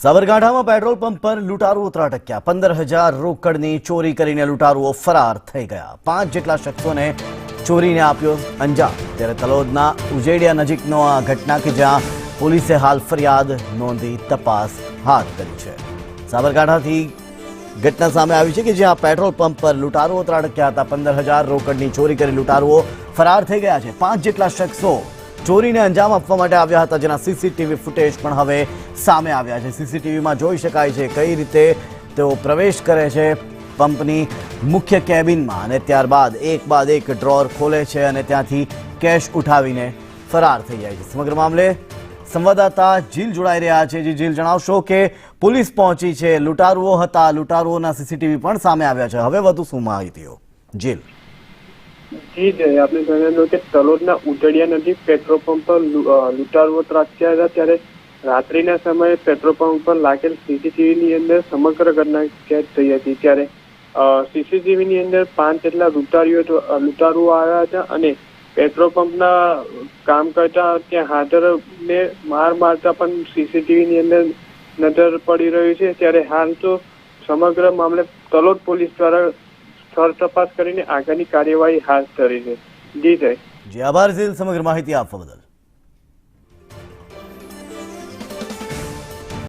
સાબરકાંઠામાં petrol pump પર લૂંટારુઓ ત્રાટક્યા। 15,000 રોકડની ચોરી કરીને લૂંટારુઓ ફરાર થઈ ગયા। 5 જેટલા શખ્સોને ચોરીને આપ્યો અંજામ। ત્યારે તલોદના ઉજેડિયા નજીકનો આ ઘટના કે જ્યાં પોલીસે હાલ ફરિયાદ નોંધી તપાસ હાથ ધરી છે। સાબરકાંઠાથી ઘટના સામે આવી છે કે જ્યાં પેટ્રોલ પંપ પર લૂંટારુઓ ત્રાટક્યા હતા। 15,000 રોકડની ચોરી કરી લૂંટારુઓ ફરાર થઈ ગયા છે। 5 જેટલા શખ્સો ચોરીને અંજામ આપવા માટે આવ્યા હતા, જેના સીસીટીવી ફૂટેજ પણ હવે સામે આવ્યા છે। સીસીટીવીમાં જોઈ શકાય છે કઈ રીતે તેઓ પ્રવેશ કરે છે પંપની મુખ્ય કેબિનમાં અને ત્યારબાદ એક બાદ એક ડ્રોર ખોલે છે અને ત્યાંથી કેશ ઉઠાવીને ફરાર થઈ જાય છે। સમગ્ર મામલે સંવાદદાતા જીલ જોડાઈ રહ્યા છે। જીલ, જણાવશો કે પોલીસ પહોંચી છે, લૂંટારુઓ હતા, લૂંટારુઓના સીસીટીવી પણ સામે આવ્યા છે, હવે વધુ શું માહિતીઓ? જીલ જી જય, આપણે જણાવ્યું કે તલોદના ઉજેડિયા નજીક પેટ્રોલ પંપ પર લૂંટારુઓ ત્રાટક્યા હતા। ત્યારે રાત્રિના સમયે પેટ્રોલ પંપ પર લાગેલ સીસીટીવીની અંદર સમગ્ર ઘટના કેદ થઈ હતી। ત્યારે સીસીટીવીની અંદર 5 જેટલા લૂંટારુઓ આવ્યા હતા અને પેટ્રોલ પંપના કામ કરતા ત્યાં હાજરને માર મારતા પણ સીસીટીવીની અંદર નજર પડી રહ્યું છે। ત્યારે હાલ તો સમગ્ર મામલે તલોદ પોલીસ દ્વારા સ્થળ તપાસ કરીને આગળની કાર્યવાહી હાથ ધરી છે। જી જય। આભાર જીલ, સમગ્ર માહિતી આપવા બદલ।